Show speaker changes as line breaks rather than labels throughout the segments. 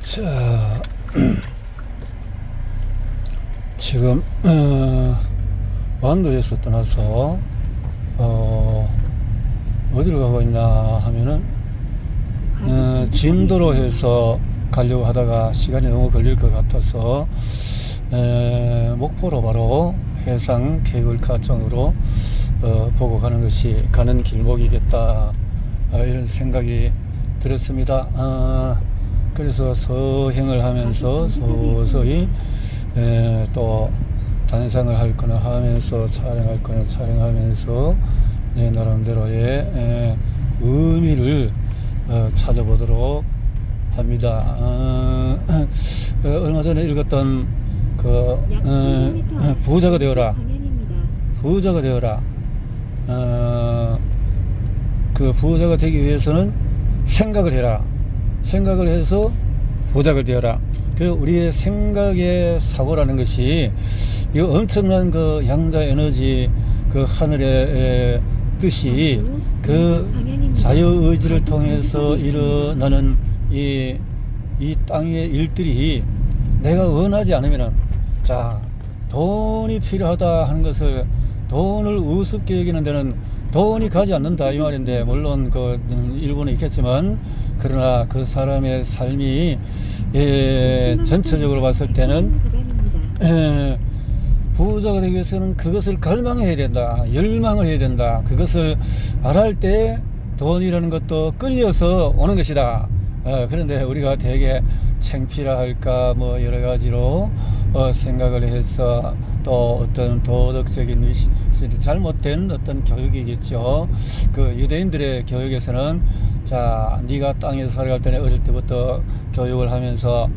자, 지금 완도에서 떠나서 어디로 가고 있나 하면은 진도로 해서 가려고 하다가 시간이 너무 걸릴 것 같아서 목포로 바로 해상 케이블카 쪽으로 보고 가는 것이 가는 길목이겠다, 이런 생각이 들었습니다. 그래서 서행을 하면서 서서히 또 단상을 할 거나 하면서 촬영할 거나 촬영하면서 내 나름대로의 의미를 찾아보도록 합니다. 얼마 전에 읽었던 부자가 되어라, 부자가 되어라. 그 부자가 되기 위해서는 생각을 해라, 생각을 해서 부자가 되어라. 그 우리의 생각의 사고라는 것이 이 엄청난 그 양자 에너지, 그 하늘의 뜻이 그 자유 의지를 통해서 일어나는 이 땅의 일들이 내가 원하지 않으면은, 자, 돈이 필요하다 하는 것을 돈을 우습게 여기는 데는 돈이 가지 않는다 이 말인데, 물론 그 일본에 있겠지만 그러나 그 사람의 삶이 전체적으로 봤을 때는 부자가 되기 위해서는 그것을 갈망해야 된다, 열망을 해야 된다. 그것을 말할 때 돈이라는 것도 끌려서 오는 것이다. 그런데 우리가 되게 창피라 할까 뭐 여러 가지로 생각을 해서 또 어떤 도덕적인 잘못된 어떤 교육이겠죠. 그 유대인들의 교육에서는, 자, 네가 땅에서 살아갈 때는 어릴 때부터 교육을 하면서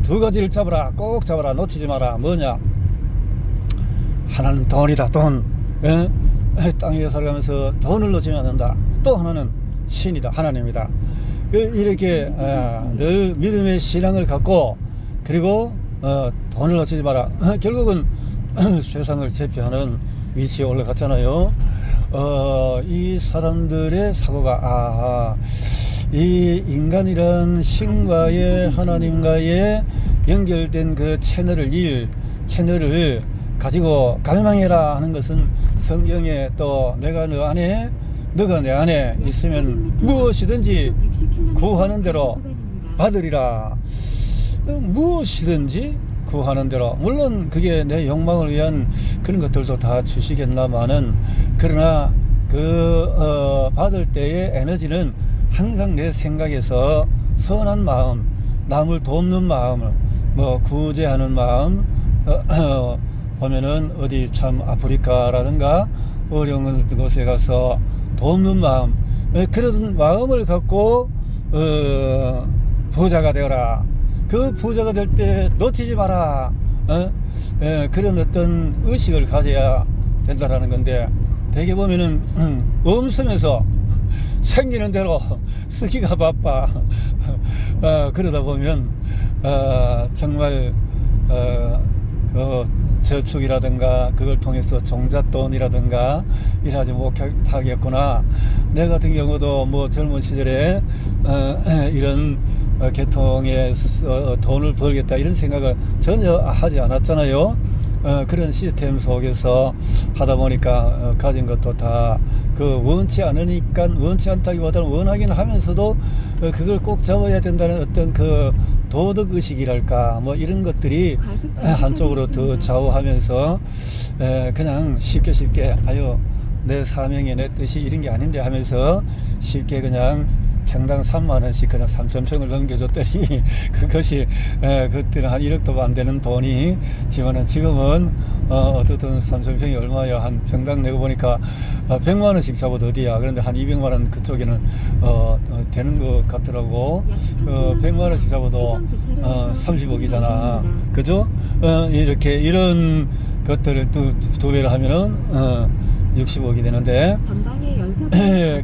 두 가지를 잡아라, 꼭 잡아라, 놓치지 마라. 뭐냐? 하나는 돈이다, 돈. 땅에 살아가면서 돈을 놓치면 안 된다. 또 하나는 신이다, 하나님이다. 이렇게 늘 믿음의 신앙을 갖고, 그리고 돈을 놓치지 마라. 결국은 세상을 제패하는 위치에 올라갔잖아요. 이 사람들의 사고가, 이 인간이란 신과의 하나님과의 연결된 그 채널을 가지고 갈망해라 하는 것은, 성경에 또 내가 너 안에 너가 내 안에 있으면 무엇이든지 구하는 대로 받으리라. 무엇이든지 구하는 대로, 물론 그게 내 욕망을 위한 그런 것들도 다 주시겠나마는, 그러나 그 받을 때의 에너지는 항상 내 생각에서 선한 마음, 남을 돕는 마음, 뭐 구제하는 마음, 보면은 어디 참 아프리카라든가 어려운 곳에 가서 돕는 마음, 그런 마음을 갖고 부자가 되어라. 그 부자가 될 때 놓치지 마라. 그런 어떤 의식을 가져야 된다라는 건데, 대개 보면은 없으면서 생기는 대로 쓰기가 바빠. 그러다 보면 정말 그 저축이라든가 그걸 통해서 종잣돈이라든가 일하지 못하겠구나. 내 같은 경우도 뭐 젊은 시절에 이런 계통에 돈을 벌겠다 이런 생각을 전혀 하지 않았잖아요. 그런 시스템 속에서 하다 보니까 가진 것도 다 그 원치 않으니까, 원치 않다기보다는 원하긴 하면서도 그걸 꼭 잡아야 된다는 어떤 그 도덕의식이랄까 뭐 이런 것들이 한쪽으로 더 좌우하면서 그냥 쉽게 아유 내 사명이 내 뜻이 이런 게 아닌데 하면서 쉽게 그냥 평당 3만원씩 그냥 3,000평을 넘겨줬더니 그것이 그때는 한 1억도 안 되는 돈이 지금은 어떻든 3,000평이 얼마야, 한 평당 내고 보니까 100만원씩 잡아도 어디야. 그런데 한 200만원 그쪽에는 되는 것 같더라고. 100만원씩 잡아도 30억이잖아, 그죠? 이렇게 이런 것들을 두 배를 하면은 60억이 되는데,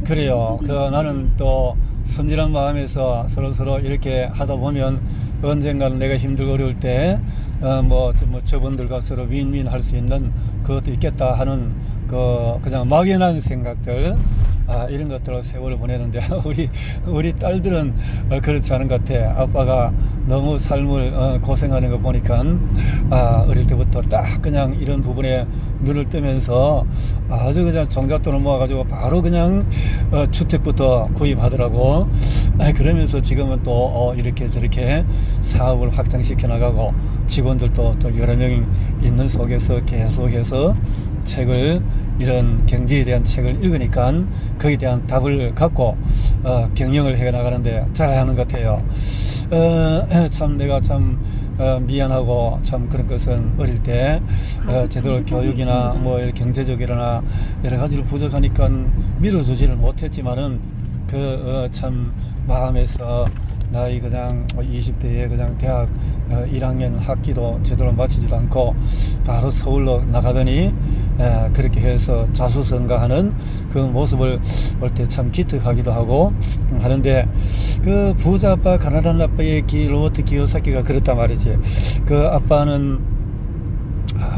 그래요. 나는 또 선진한 마음에서 서로 이렇게 하다 보면 언젠가는 내가 힘들고 어려울 때 뭐 저분들과 서로 윈윈 할 수 있는 그것도 있겠다 하는 그냥 막연한 생각들, 이런 것들로 세월을 보내는데 우리 딸들은 그렇지 않은 것 같아. 아빠가 너무 삶을 고생하는 거 보니까 어릴 때부터 딱 그냥 이런 부분에 눈을 뜨면서 아주 그냥 종잣돈을 모아가지고 바로 그냥 주택부터 구입하더라고. 그러면서 지금은 또 이렇게 저렇게 사업을 확장시켜 나가고 직원들도 또 여러 명 있는 속에서 계속해서 책을, 이런 경제에 대한 책을 읽으니까 거기에 대한 답을 갖고 경영을 해 나가는데 잘하는 것 같아요. 참 내가 참 미안하고, 참 그런 것은 어릴 때 제대로 교육이나 뭐 경제적이나 여러 가지를 부족하니까 밀어주지를 못했지만은 참 마음에서 나이 그냥 20대에 그냥 대학 1학년 학기도 제대로 마치지도 않고 바로 서울로 나가더니 그렇게 해서 자수성가하는 그 모습을 볼 때 참 기특하기도 하고 하는데, 그 부자 아빠 가난한 아빠의 로버트 기요사키가 그렇단 말이지. 그 아빠는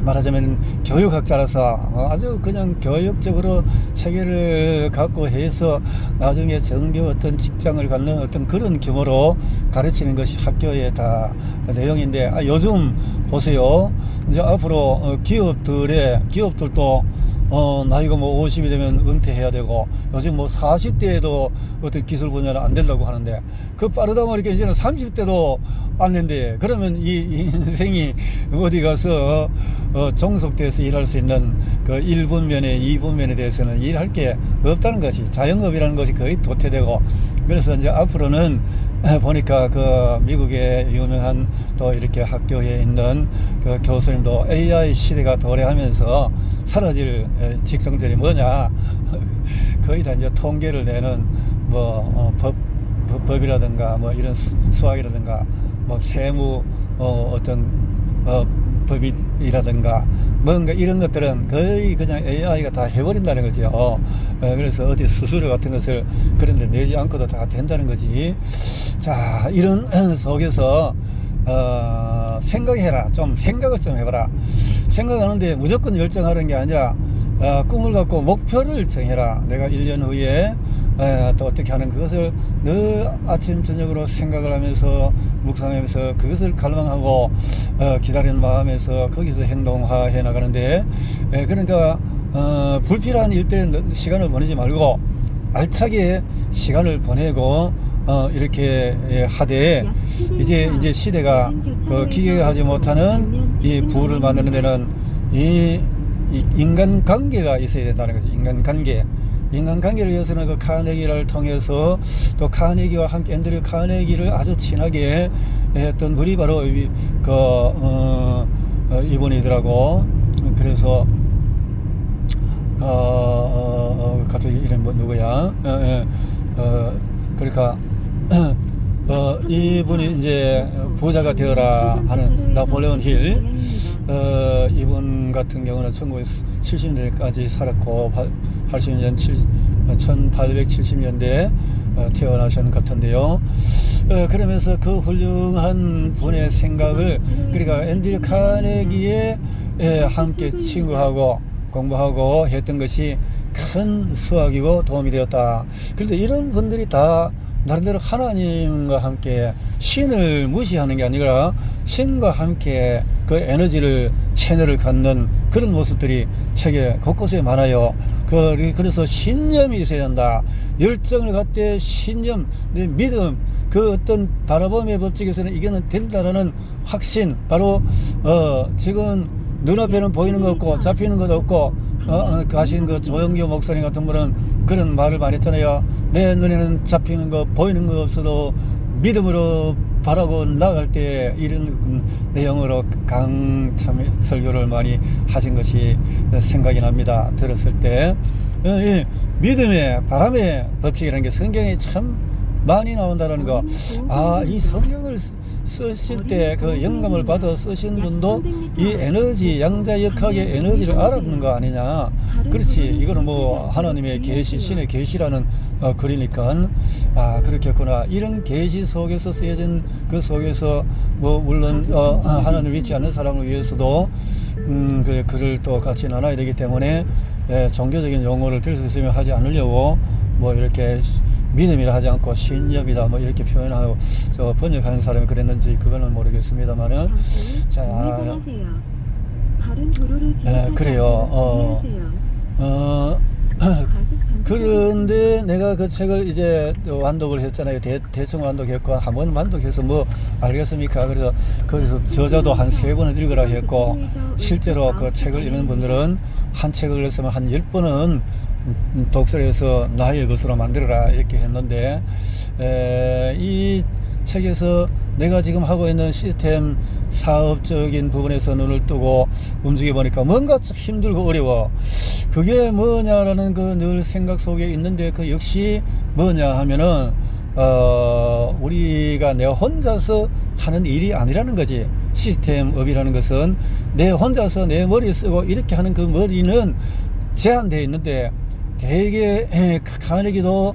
말하자면 교육학자라서 아주 그냥 교육적으로 체계를 갖고 해서 나중에 정규 어떤 직장을 갖는 어떤 그런 규모로 가르치는 것이 학교의 다 내용인데, 요즘 보세요. 이제 앞으로 기업들도 나이가 뭐 50이 되면 은퇴해야 되고, 요즘 뭐 40대에도 어떤 기술 분야는 안 된다고 하는데, 그 빠르다 보니까 이제는 30대도 안 된대. 그러면 이 인생이 어디 가서 종속돼서 일할 수 있는 그 1분면에 2분면에 대해서는 일할 게 없다는 것이, 자영업이라는 것이 거의 도태되고, 그래서 이제 앞으로는 보니까 그 미국의 유명한 또 이렇게 학교에 있는 그 교수님도 AI 시대가 도래하면서 사라질 직성들이 뭐냐, 거의 다 이제 통계를 내는 뭐 법이라든가 뭐 이런 수학이라든가 뭐 세무 어떤 법이라든가 뭔가 이런 것들은 거의 그냥 AI가 다 해버린다는 거죠. 그래서 어디 수수료 같은 것을 그런데 내지 않고도 다 된다는 거지. 자, 이런 속에서 생각해라. 좀 생각을 좀 해봐라. 생각하는데 무조건 열정하는 게 아니라 꿈을 갖고 목표를 정해라. 내가 1년 후에 또 어떻게 하는 그것을 늘 아침 저녁으로 생각을 하면서 묵상하면서 그것을 갈망하고 기다리는 마음에서 거기서 행동화해 나가는데, 그러니까 불필요한 일대에 시간을 보내지 말고 알차게 시간을 보내고 이렇게 하되, 이제 시대가 기계가 하지 못하는 이 부를 만드는 데는 이 인간관계가 있어야 된다는 거죠. 인간관계를 위해서는 그 카네기를 통해서, 또 카네기와 함께 앤드류 카네기를 아주 친하게 했던 분이 바로 이분이더라고. 그래서 갑자기 이름 뭐 누구야? 그러니까 이분이 이제 부자가 되어라 하는 나폴레온 힐, 이분 같은 경우는 1970년대까지 살았고 1870년대 태어나신 것 같은데요. 그러면서 그 훌륭한 분의 생각을, 그러니까 앤드류 카네기에 함께 친구하고 공부하고 했던 것이 큰 수학이고 도움이 되었다. 그런데 이런 분들이 다 나름대로 하나님과 함께, 신을 무시하는 게 아니라 신과 함께 그 에너지를, 채널을 갖는 그런 모습들이 책에 곳곳에 많아요. 그래서 신념이 있어야 한다. 열정을 갖되 신념, 믿음, 그 어떤 바라봄의 법칙에서는 이게는 된다라는 확신, 바로 지금 눈앞에는 보이는 거 없고 잡히는 것도 없고, 가신 그 조영교 목사님 같은 분은 그런 말을 많이 했잖아요. 내 눈에는 잡히는 거 보이는 거 없어도 믿음으로 바라고 나갈 때, 이런 내용으로 강참 설교를 많이 하신 것이 생각이 납니다. 들었을 때 믿음의 바람의 법칙이라는 게 성경에 참 많이 나온다는 거. 이 성경을 쓰실 때 그 영감을 받아 쓰신 분도 이 에너지, 양자역학의 에너지를 알았는 거 아니냐. 그렇지. 이거는 뭐 하나님의 계시, 신의 계시라는 글이니까 그렇겠구나. 이런 계시 속에서 쓰여진 그 속에서 뭐 물론 하나님을 믿지 않는 사람을 위해서도 그 글을 또 같이 나눠야 되기 때문에 종교적인 용어를 들 수 있으면 하지 않으려고 뭐 이렇게 믿음이라 하지 않고 신념이다 뭐 이렇게 표현하고 번역하는 사람이 그랬는지 그거는 모르겠습니다만은 자 그래요. 그런데 내가 그 책을 이제 완독을 했잖아요. 대충 완독했고 한 번 완독해서 뭐 알겠습니까? 그래서 거기서 저자도 한 3번은 읽으라 했고 실제로 그 책을 읽는 분들은 한 책을 읽으면 한 10번은 독서를 해서 나의 것으로 만들어라 이렇게 했는데 이 책에서 내가 지금 하고 있는 시스템 사업적인 부분에서 눈을 뜨고 움직여 보니까 뭔가 힘들고 어려워. 그게 뭐냐라는 그 늘 생각 속에 있는데 그 역시 뭐냐 하면은 우리가 내가 혼자서 하는 일이 아니라는 거지. 시스템업이라는 것은 내 혼자서 내 머리 쓰고 이렇게 하는 그 머리는 제한되어 있는데 되게 카네기도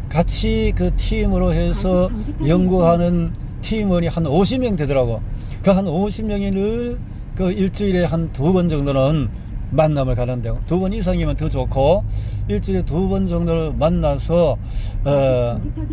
같이 그 팀으로 해서 연구하는 팀원이 한 50명 되더라고. 그 한 50명이 늘 그 일주일에 한 2번 정도는 만남을 가는데 2번 이상이면 더 좋고 일주일에 2번 정도를 만나서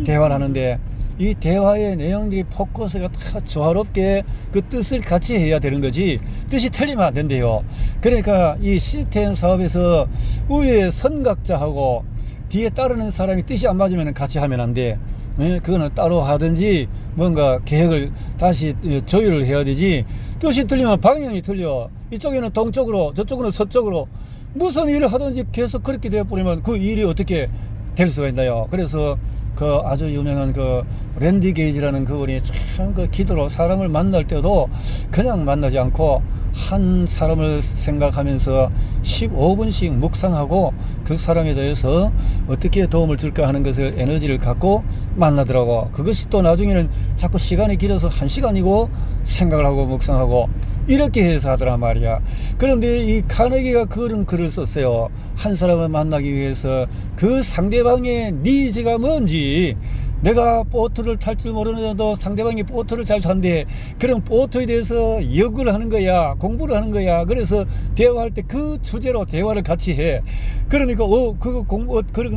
대화를 하는데 이 대화의 내용들이 포커스가 다 조화롭게 그 뜻을 같이 해야 되는 거지 뜻이 틀리면 안 된대요. 그러니까 이 시스템 사업에서 위에 선각자하고 뒤에 따르는 사람이 뜻이 안 맞으면 같이 하면 안 돼. 그거는 따로 하든지 뭔가 계획을 다시 조율을 해야 되지 뜻이 틀리면 방향이 틀려. 이쪽에는 동쪽으로 저쪽은 서쪽으로 무슨 일을 하든지 계속 그렇게 되어버리면 그 일이 어떻게 될 수가 있나요. 그래서 그 아주 유명한 그 랜디 게이지라는 그분이 참 그 기도로 사람을 만날 때도 그냥 만나지 않고 한 사람을 생각하면서 15분씩 묵상하고 그 사람에 대해서 어떻게 도움을 줄까 하는 것을 에너지를 갖고 만나더라고. 그것이 또 나중에는 자꾸 시간이 길어서 1시간이고 생각을 하고 묵상하고 이렇게 해서 하더란 말이야. 그런데 이 카네기가 그런 글을 썼어요. 한 사람을 만나기 위해서 그 상대방의 니즈가 뭔지 내가 보트를 탈 줄 모르는데도 상대방이 보트를 잘 탄대. 그럼 보트에 대해서 연구를 하는 거야. 공부를 하는 거야. 그래서 대화할 때 그 주제로 대화를 같이 해. 그러니까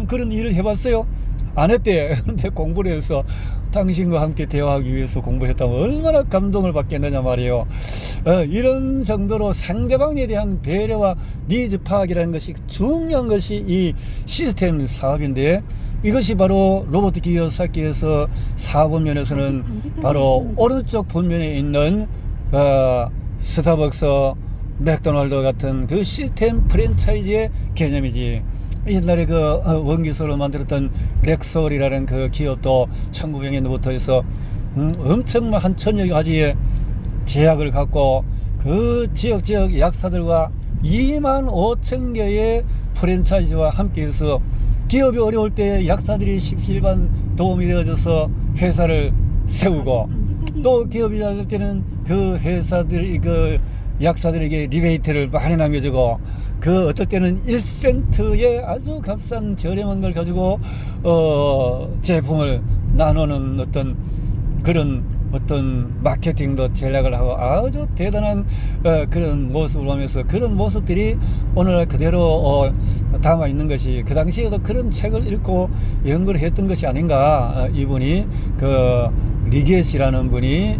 그런 일을 해봤어요? 안 했대. 그런데 공부를 해서 당신과 함께 대화하기 위해서 공부했다면 얼마나 감동을 받겠느냐 말이에요. 이런 정도로 상대방에 대한 배려와 니즈 파악이라는 것이 중요한 것이 이 시스템 사업인데 이것이 바로 로버트 키요사키에서 사업 면에서는 바로 오른쪽 분면에 있는 스타벅스, 맥도날드 같은 그 시스템 프랜차이즈의 개념이지. 옛날에 그 원기소를 만들었던 렉솔이라는 그 기업도 1900년부터 해서 엄청 한 1000여 가지의 제약을 갖고 그 지역 약사들과 25,000개의 프랜차이즈와 함께해서 기업이 어려울 때 약사들이 십시일반 도움이 되어줘서 회사를 세우고 또 기업이 잘 될 때는 그 회사들이 그 약사들에게 리베이트를 많이 남겨주고 그 어떨 때는 1센트의 아주 값싼 저렴한 걸 가지고 제품을 나누는 어떤 마케팅도 전략을 하고 아주 대단한 그런 모습을 보면서 그런 모습들이 오늘날 그대로 담아 있는 것이 그 당시에도 그런 책을 읽고 연구를 했던 것이 아닌가. 이분이 그 리겟이라는 분이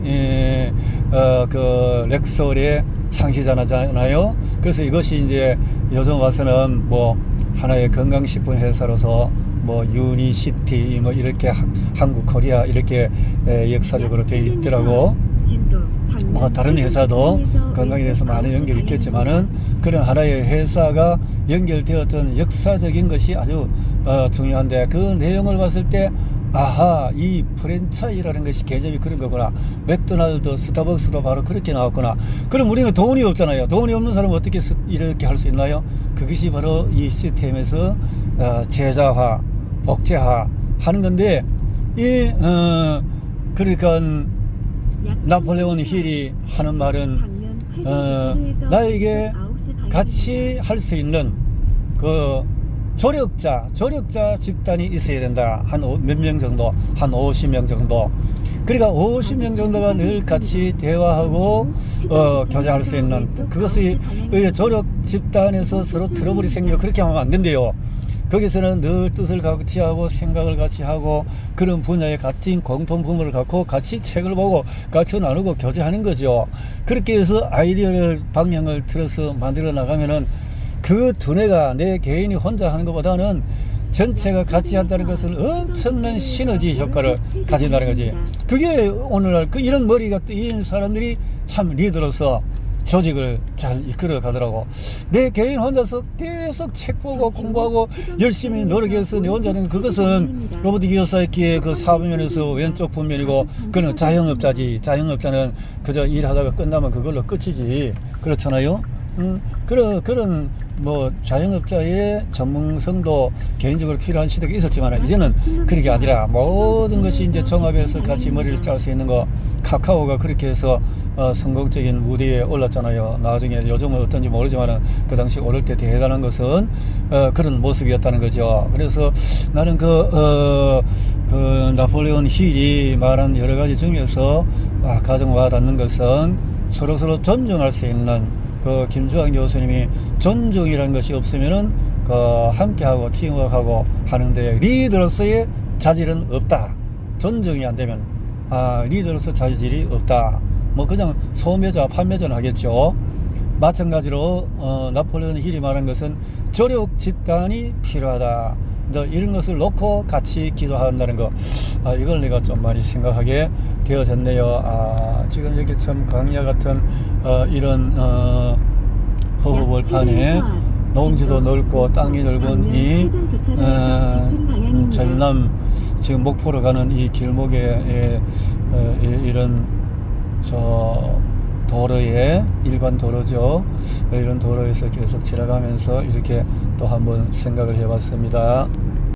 그 렉솔의 창시자잖아요. 그래서 이것이 이제 요즘 와서는 뭐 하나의 건강식품 회사로서 뭐 유니시티 뭐 이렇게 한국 코리아 이렇게 역사적으로 되어 있더라고. 뭐 다른 회사도 건강에 대해서 많은 연결이 있겠지만은 그런 하나의 회사가 연결되었던 역사적인 것이 아주 중요한데 그 내용을 봤을 때 아하, 이 프랜차이즈라는 것이 개념이 그런 거구나. 맥도날드, 스타벅스도 바로 그렇게 나왔구나. 그럼 우리는 돈이 없잖아요. 돈이 없는 사람은 어떻게 이렇게 할 수 있나요? 그것이 바로 이 시스템에서 제자화, 복제화 하는 건데 그러니까 나폴레온 힐이 하는 말은 나에게 같이 할 수 있는 그 조력자 집단이 있어야 된다. 한 몇 명 정도, 한 50명 정도. 그러니까 50명 정도가 늘 같이 대화하고 교제할 수 있는, 그것이 조력 집단에서 서로 트러블이 생겨 그렇게 하면 안 된대요. 거기서는 늘 뜻을 같이 하고 생각을 같이 하고 그런 분야에 같은 공통 분모를 갖고 같이 책을 보고 같이 나누고 교제하는 거죠. 그렇게 해서 아이디어를 방향을 틀어서 만들어 나가면은 그 두뇌가 내 개인이 혼자 하는 것보다는 전체가 같이 한다는 것은 엄청난 시너지 효과를 가진다는 거지. 그게 오늘날 이런 머리가 띄인 사람들이 참 리더로서 조직을 잘 이끌어 가더라고. 내 개인 혼자서 계속 책 보고 공부하고 열심히 노력해서 내 혼자는 그것은 로버트 기요사키의 그 사부면에서 왼쪽 분면이고 그는 자영업자지. 자영업자는 그저 일하다가 끝나면 그걸로 끝이지. 그렇잖아요. 그런 뭐 자영업자의 전문성도 개인적으로 필요한 시대가 있었지만 이제는 그게 아니라 모든 것이 이제 종합해서 같이 머리를 짤 수 있는 거. 카카오가 그렇게 해서 성공적인 무대에 올랐잖아요. 나중에 요즘은 어떤지 모르지만 그 당시 오를 때 대단한 것은 그런 모습이었다는 거죠. 그래서 나는 그 나폴레온 힐이 말한 여러 가지 중에서 가장 와닿는 것은 서로 존중할 수 있는, 그 김주환 교수님이 존중이라는 것이 없으면은 함께하고 팀워크하고 하는데 리더로서의 자질은 없다. 존중이 안 되면 리더로서 자질이 없다. 뭐 그냥 소매자 판매전 하겠죠. 마찬가지로 나폴레온 힐이 말한 것은 조력 집단이 필요하다. 이런 것을 놓고 같이 기도한다는 거, 이걸 내가 좀 많이 생각하게 되어졌네요. 지금 여기 참 광야 같은 이런 허허벌판에 농지도 넓고 땅이 넓은 이 전남 지금 목포로 가는 이 길목에 이런 도로에, 일반 도로죠. 이런 도로에서 계속 지나가면서 이렇게 또 한번 생각을 해봤습니다.